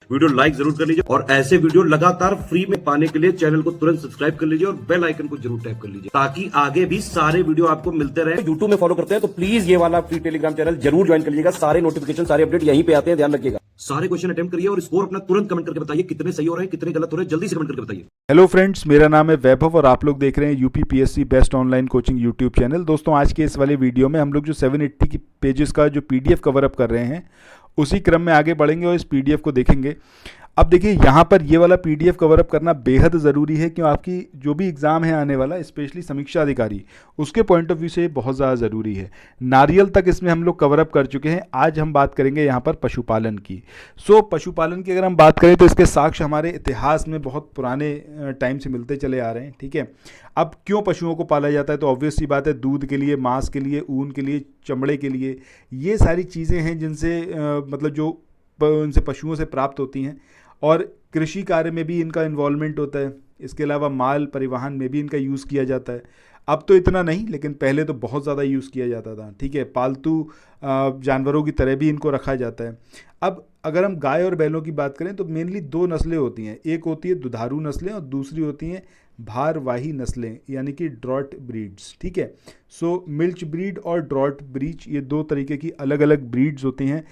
Video like जरूर कर लीजिए और ऐसे वीडियो लगातार फ्री में पाने के लिए चैनल को तुरंत सब्सक्राइब कर लीजिए और बेल आइकन को जरूर टैप कर लीजिए ताकि आगे भी सारे वीडियो आपको मिलते रहे। यूट्यूब में फॉलो करते हैं तो प्लीज ये वाला फ्री टेलीग्राम चैनल जरूर ज्वाइन कर लीजिएगा। सारे नोटिफिकेशन सारे अपडेट यहीं पे आते हैं, ध्यान रखिएगा। सारे क्वेश्चन अटेम्प्ट करिए और स्कोर अपना तुरंत कमेंट करके बताइए कितने सही हो रहे हैं कितने गलत हो रहे हैं, जल्दी से कमेंट करके बताइए। हेलो फ्रेंड्स, मेरा नाम है वैभव और आप लोग देख रहे हैं UP PSC best online coaching YouTube channel. दोस्तों, आज के इस वाले वीडियो में हम लोग जो 780 की पेजेस का जो पीडीएफ कवर अप कर रहे हैं उसी क्रम में आगे बढ़ेंगे और इस पीडीएफ को देखेंगे। अब देखिए, यहाँ पर ये वाला पीडीएफ कवर अप करना बेहद ज़रूरी है क्यों आपकी जो भी एग्ज़ाम है आने वाला, स्पेशली समीक्षा अधिकारी, उसके पॉइंट ऑफ व्यू से बहुत ज़्यादा ज़रूरी है। नारियल तक इसमें हम लोग कवर अप कर चुके हैं। आज हम बात करेंगे यहाँ पर पशुपालन की। पशुपालन की अगर हम बात करें तो इसके साक्ष्य हमारे इतिहास में बहुत पुराने टाइम से मिलते चले आ रहे हैं। ठीक है, अब क्यों पशुओं को पाला जाता है? तो ऑब्वियस सी बात है, दूध के लिए, मांस के लिए, ऊन के लिए, चमड़े के लिए। ये सारी चीज़ें हैं जिनसे मतलब जो उनसे पशुओं से प्राप्त होती हैं और कृषि कार्य में भी इनका इन्वॉल्वमेंट होता है। इसके अलावा माल परिवहन में भी इनका यूज़ किया जाता है। अब तो इतना नहीं, लेकिन पहले तो बहुत ज़्यादा यूज़ किया जाता था। ठीक है, पालतू जानवरों की तरह भी इनको रखा जाता है। अब अगर हम गाय और बैलों की बात करें तो मेनली दो नस्लें होती हैं। एक होती है दुधारू नस्लें और दूसरी होती हैं भारवाही नस्लें, यानी कि ड्रॉट ब्रीड्स। ठीक है, मिल्च ब्रीड और ड्रॉट ब्रीड, ये दो तरीके की अलग अलग ब्रीड्स होती हैं।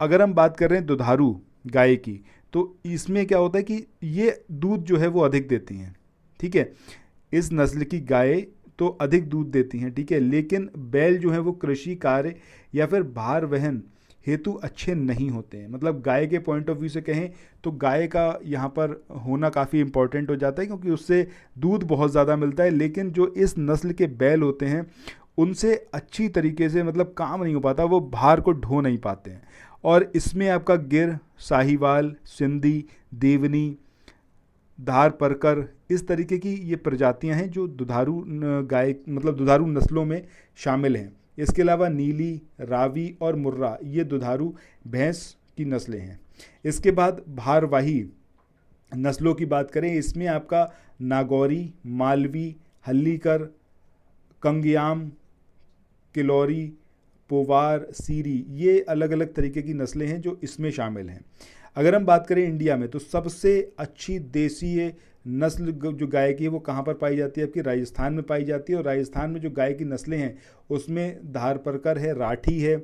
अगर हम बात कर रहे हैं दुधारू गाय की, तो इसमें क्या होता है कि ये दूध जो है वो अधिक देती हैं। ठीक है, इस नस्ल की गाय तो अधिक दूध देती हैं। ठीक है, लेकिन बैल जो है वो कृषि कार्य या फिर भार वहन हेतु अच्छे नहीं होते हैं। मतलब गाय के पॉइंट ऑफ व्यू से कहें तो गाय का यहाँ पर होना काफ़ी इंपॉर्टेंट हो जाता है क्योंकि उससे दूध बहुत ज़्यादा मिलता है। लेकिन जो इस नस्ल के बैल होते हैं उनसे अच्छी तरीके से मतलब काम नहीं हो पाता, वो भार को ढो नहीं पाते हैं। और इसमें आपका गिर, साहिवाल, सिंधी, देवनी, धार परकर, इस तरीके की ये प्रजातियां हैं जो दुधारू गाय मतलब दुधारू नस्लों में शामिल हैं। इसके अलावा नीली, रावी और मुर्रा, ये दुधारू भैंस की नस्लें हैं। इसके बाद भारवाही नस्लों की बात करें, इसमें आपका नागौरी, मालवी, हल्लीकर, कंगयाम, किलौरी, पोवार, सीरी, ये अलग अलग तरीके की नस्लें हैं जो इसमें शामिल हैं। अगर हम बात करें इंडिया में तो सबसे अच्छी देसी नस्ल जो गाय की है वो कहाँ पर पाई जाती है? आपकी राजस्थान में पाई जाती है। और राजस्थान में जो गाय की नस्लें हैं उसमें धार परकर है, राठी है,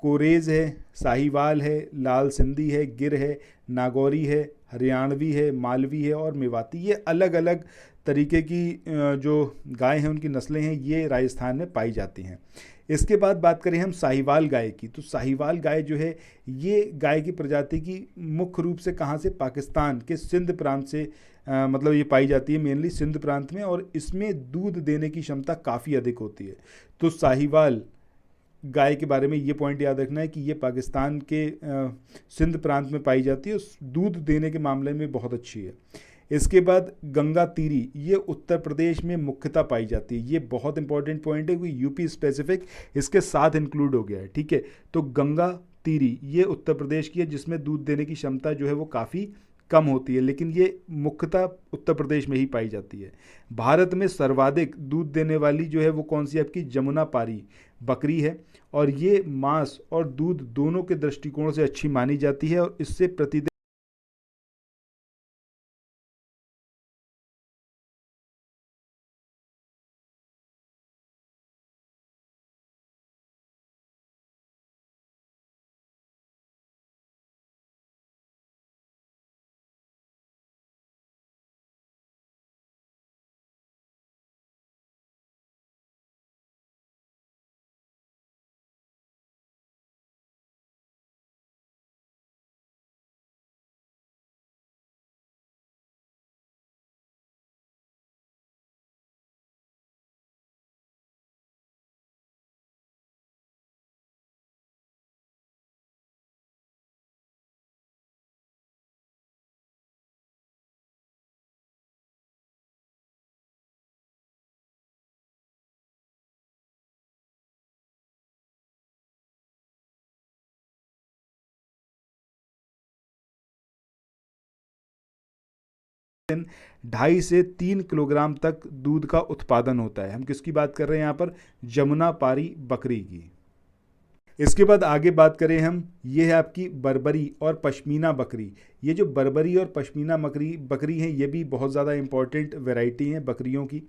कोरेज है, साहिवाल है, लाल सिंधी है, गिर है, नागौरी है, हरियाणवी है, मालवी है और मेवाती। ये अलग अलग तरीके की जो गाय हैं उनकी नस्लें हैं, ये राजस्थान में पाई जाती हैं। इसके बाद बात करें हम साहिवाल गाय की, तो साहिवाल गाय जो है ये गाय की प्रजाति की मुख्य रूप से कहाँ से? पाकिस्तान के सिंध प्रांत से मतलब ये पाई जाती है, मेनली सिंध प्रांत में। और इसमें दूध देने की क्षमता काफ़ी अधिक होती है। तो साहिवाल गाय के बारे में ये पॉइंट याद रखना है कि ये पाकिस्तान के सिंध प्रांत में पाई जाती है, दूध देने के मामले में बहुत अच्छी है। इसके बाद गंगा तीरी, ये उत्तर प्रदेश में मुख्यतः पाई जाती है। ये बहुत इंपॉर्टेंट पॉइंट है क्योंकि यूपी स्पेसिफिक इसके साथ इंक्लूड हो गया है। ठीक है, तो गंगा तीरी ये उत्तर प्रदेश की है जिसमें दूध देने की क्षमता जो है वो काफ़ी कम होती है, लेकिन ये मुख्यतः उत्तर प्रदेश में ही पाई जाती है। भारत में सर्वाधिक दूध देने वाली जो है वो कौन सी? आपकी जमुना पारी बकरी है और ये मांस और दूध दोनों के दृष्टिकोण से अच्छी मानी जाती है और इससे प्रतिदिन दिन 2.5 से 3 किलोग्राम तक दूध का उत्पादन होता है। हम किसकी बात कर रहे हैं यहाँ पर? जमुना पारी बकरी की। इसके बाद आगे बात करें हम, ये है आपकी बर्बरी और पश्मीना बकरी। ये जो बर्बरी और पश्मीना बकरी हैं, ये भी बहुत ज़्यादा इंपॉर्टेंट वैरायटी हैं बकरियों की।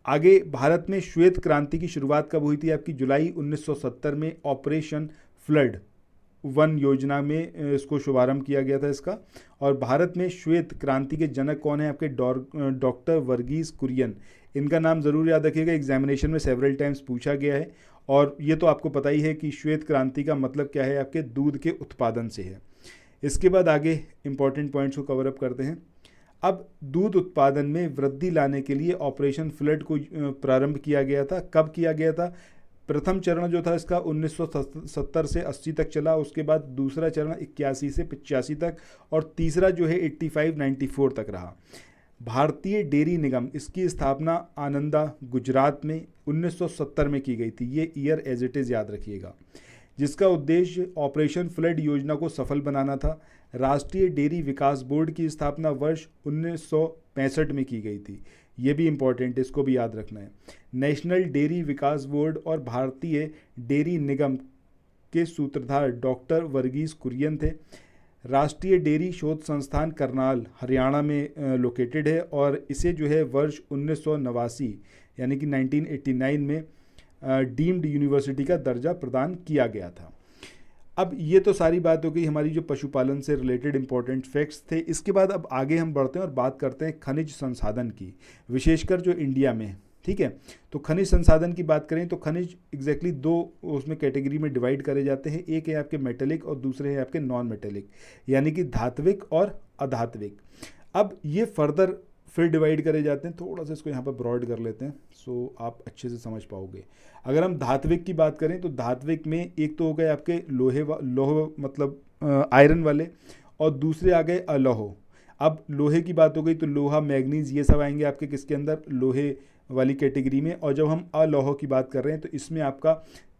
आगे, भारत में श्वेत क्रांति की शुरुआत कब हुई थी? आपकी जुलाई 1970 में ऑपरेशन फ्लड 1 योजना में इसको शुभारंभ किया गया था इसका। और भारत में श्वेत क्रांति के जनक कौन है? आपके डॉक्टर वर्गीस कुरियन। इनका नाम ज़रूर याद रखिएगा, एग्जामिनेशन में सेवरल टाइम्स पूछा गया है। और ये तो आपको पता ही है कि श्वेत क्रांति का मतलब क्या है, आपके दूध के उत्पादन से है। इसके बाद आगे इंपॉर्टेंट पॉइंट्स को कवर अप करते हैं। अब दूध उत्पादन में वृद्धि लाने के लिए ऑपरेशन फ्लड को प्रारंभ किया गया था। कब किया गया था? प्रथम चरण जो था इसका 1970 से 80 तक चला, उसके बाद दूसरा चरण 81 से 85 तक, और तीसरा जो है 85-94 तक रहा। भारतीय डेयरी निगम, इसकी स्थापना आनंदा, गुजरात में 1970 में की गई थी। ये ईयर एज इट इज़ याद रखिएगा, जिसका उद्देश्य ऑपरेशन फ्लड योजना को सफल बनाना था। राष्ट्रीय डेयरी विकास बोर्ड की स्थापना वर्ष 1965 में की गई थी। ये भी इम्पोर्टेंट, इसको भी याद रखना है। नेशनल डेयरी विकास बोर्ड और भारतीय डेयरी निगम के सूत्रधार डॉक्टर वर्गीस कुरियन थे। राष्ट्रीय डेयरी शोध संस्थान करनाल, हरियाणा में लोकेटेड है, और इसे जो है वर्ष 1989 यानी कि 1989 में डीम्ड यूनिवर्सिटी का दर्जा प्रदान किया गया था। अब ये तो सारी बात हो गई हमारी जो पशुपालन से रिलेटेड इंपॉर्टेंट फैक्ट्स थे। इसके बाद अब आगे हम बढ़ते हैं और बात करते हैं खनिज संसाधन की, विशेषकर जो इंडिया में है। ठीक है, तो खनिज संसाधन की बात करें तो खनिज एग्जैक्टली दो उसमें कैटेगरी में डिवाइड करे जाते हैं। एक है आपके मेटेलिक और दूसरे है आपके नॉन मेटेलिक, यानी कि धात्विक और अधात्विक। अब ये फर्दर फिर डिवाइड करे जाते हैं। थोड़ा सा इसको यहाँ पर ब्रॉड कर लेते हैं सो आप अच्छे से समझ पाओगे। अगर हम धात्विक की बात करें तो धात्विक में एक तो हो गए आपके लोह मतलब आयरन वाले, और दूसरे आ गए अलौह। अब लोहे की बात हो गई तो लोहा, मैग्नीज, ये सब आएंगे आपके किसके अंदर? लोहे वाली कैटेगरी में। और जब हम अलौह की बात कर रहे हैं तो इसमें आपका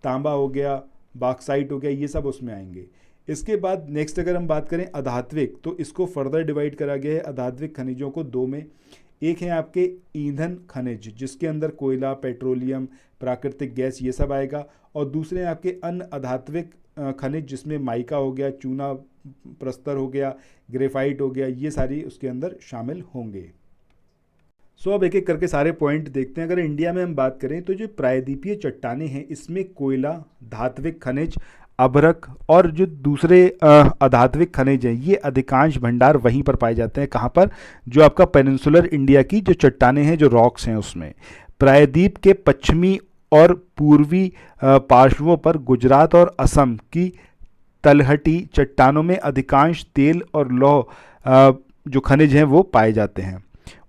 तांबा हो गया, बॉक्साइट हो गया, ये सब उसमें आएंगे। इसके बाद नेक्स्ट अगर हम बात करें अधात्विक, तो इसको फर्दर डिवाइड करा गया है अधात्विक खनिजों को दो में। एक है आपके ईंधन खनिज, जिसके अंदर कोयला, पेट्रोलियम, प्राकृतिक गैस ये सब आएगा, और दूसरे हैं आपके अन्य अधात्विक खनिज, जिसमें माइका हो गया, चूना प्रस्तर हो गया, ग्रेफाइट हो गया, ये सारी उसके अंदर शामिल होंगे। सो अब एक एक करके सारे पॉइंट देखते हैं। अगर इंडिया में हम बात करें तो जो प्रायद्वीपीय चट्टानें हैं, इसमें कोयला, धात्विक खनिज, अभ्रक और जो दूसरे अधात्विक खनिज हैं, ये अधिकांश भंडार वहीं पर पाए जाते हैं। कहाँ पर? जो आपका पेनिनसुलर इंडिया की जो चट्टानें हैं, जो रॉक्स हैं, उसमें। प्रायद्वीप के पश्चिमी और पूर्वी पार्श्वों पर गुजरात और असम की तलहटी चट्टानों में अधिकांश तेल और लौह जो खनिज हैं वो पाए जाते हैं।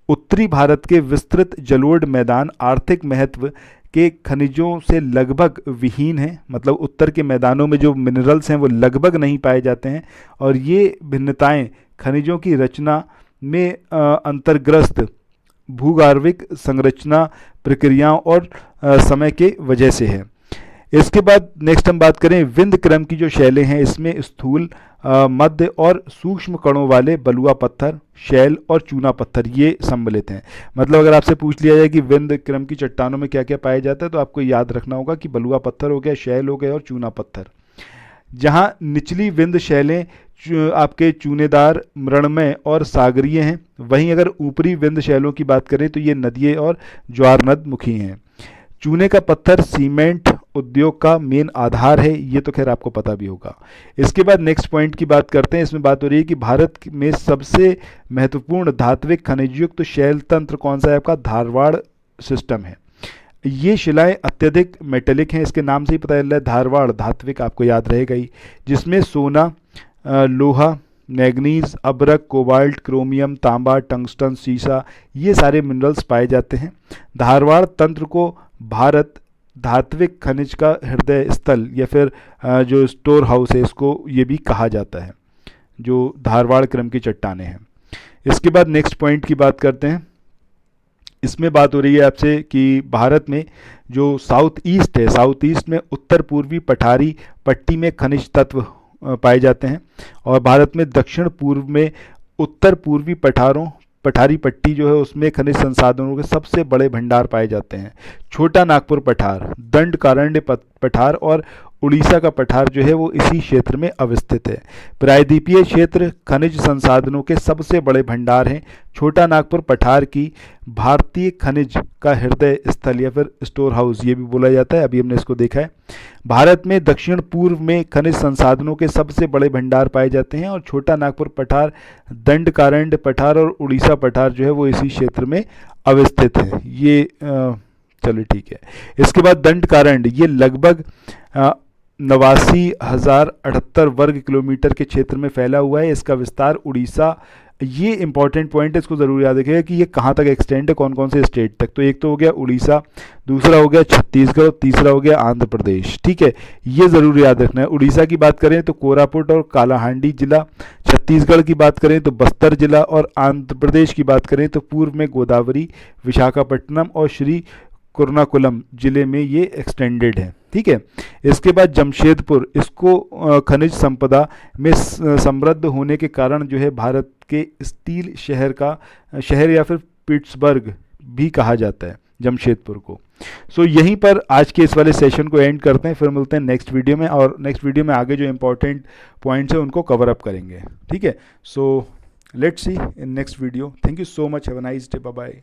उत्तरी भारत के विस्तृत जलोढ़ मैदान आर्थिक महत्व के खनिजों से लगभग विहीन हैं, मतलब उत्तर के मैदानों में जो मिनरल्स हैं वो लगभग नहीं पाए जाते हैं, और ये भिन्नताएं खनिजों की रचना में अंतर्ग्रस्त भूगर्भिक संरचना प्रक्रियाओं और समय के वजह से है। इसके बाद नेक्स्ट हम बात करें विंध्य क्रम की जो शैलें हैं, इसमें स्थूल, मध्य और सूक्ष्म कणों वाले बलुआ पत्थर, शैल और चूना पत्थर ये सम्मिलित हैं। मतलब अगर आपसे पूछ लिया जाए कि विंध्य क्रम की चट्टानों में क्या क्या पाया जाता है, तो आपको याद रखना होगा कि बलुआ पत्थर हो गया, शैल हो गए और चूना पत्थर। जहां निचली विंध्य शैलें आपके चूनेदार, मृणमय और सागरीय हैं, वहीं अगर ऊपरी विंध्य शैलों की बात करें तो ये नदिये और ज्वारनद मुखी हैं। चूने का पत्थर सीमेंट उद्योग का मेन आधार है, ये तो खैर आपको पता भी होगा। इसके बाद नेक्स्ट पॉइंट की बात करते हैं। इसमें बात हो रही है कि भारत में सबसे महत्वपूर्ण धात्विक खनिजयुक्त शैल तंत्र कौन सा है? आपका धारवाड़ सिस्टम है। ये शिलाएं अत्यधिक मेटेलिक हैं, इसके नाम से ही पता चल रहा है धारवाड़ धात्विक, आपको याद रहेगा ही, जिसमें सोना, लोहा, मैग्नीज, अभ्रक, कोबाल्ट, क्रोमियम, तांबा, टंगस्टन, सीसा ये सारे मिनरल्स पाए जाते हैं। धारवाड़ तंत्र को भारत धात्विक खनिज का हृदय स्थल या फिर जो स्टोर हाउस है, इसको ये भी कहा जाता है, जो धारवाड़ क्रम की चट्टानें हैं। इसके बाद नेक्स्ट पॉइंट की बात करते हैं। इसमें बात हो रही है आपसे कि भारत में जो साउथ ईस्ट है, साउथ ईस्ट में उत्तर पूर्वी पठारी पट्टी में खनिज तत्व पाए जाते हैं, और भारत में दक्षिण पूर्व में उत्तर पूर्वी पठारी पट्टी जो है उसमें खनिज संसाधनों के सबसे बड़े भंडार पाए जाते हैं। छोटा नागपुर पठार, दंड कारण्य पठार और उड़ीसा का पठार जो है वो इसी क्षेत्र में अवस्थित है। प्रायद्वीपीय क्षेत्र खनिज संसाधनों के सबसे बड़े भंडार हैं। छोटा नागपुर पठार की भारतीय खनिज का हृदय स्थल या फिर स्टोर हाउस ये भी बोला जाता है, अभी हमने इसको देखा है। भारत में दक्षिण पूर्व में खनिज संसाधनों के सबसे बड़े भंडार पाए जाते हैं और छोटा नागपुर पठार, दंडकारण्य पठार और उड़ीसा पठार जो है वो इसी क्षेत्र में अवस्थित है। ये चलिए ठीक है। इसके बाद दंडकारण्य, ये लगभग 89,078 वर्ग किलोमीटर के क्षेत्र में फैला हुआ है। इसका विस्तार उड़ीसा, ये इंपॉर्टेंट पॉइंट है, इसको ज़रूर याद रखिएगा कि ये कहाँ तक एक्सटेंड है, कौन कौन से स्टेट तक। तो एक तो हो गया उड़ीसा, दूसरा हो गया छत्तीसगढ़, तीसरा हो गया आंध्र प्रदेश। ठीक है, ये ज़रूर याद रखना है। उड़ीसा की बात करें तो कोरापुट और कालाहांडी जिला, छत्तीसगढ़ की बात करें तो बस्तर जिला और आंध्र प्रदेश की बात करें तो पूर्व में गोदावरी, विशाखापट्टनम और श्री कुर्नाकुलम जिले में ये एक्सटेंडेड है। ठीक है, इसके बाद जमशेदपुर, इसको खनिज संपदा में समृद्ध होने के कारण जो है भारत के स्टील शहर या फिर पिट्सबर्ग भी कहा जाता है जमशेदपुर को। सो यहीं पर आज के इस वाले सेशन को एंड करते हैं, फिर मिलते हैं नेक्स्ट वीडियो में, और नेक्स्ट वीडियो में आगे जो इंपॉर्टेंट पॉइंट्स हैं उनको कवर अप करेंगे। ठीक है, so let's see in next video. Thank you so much, have a nice day, bye bye.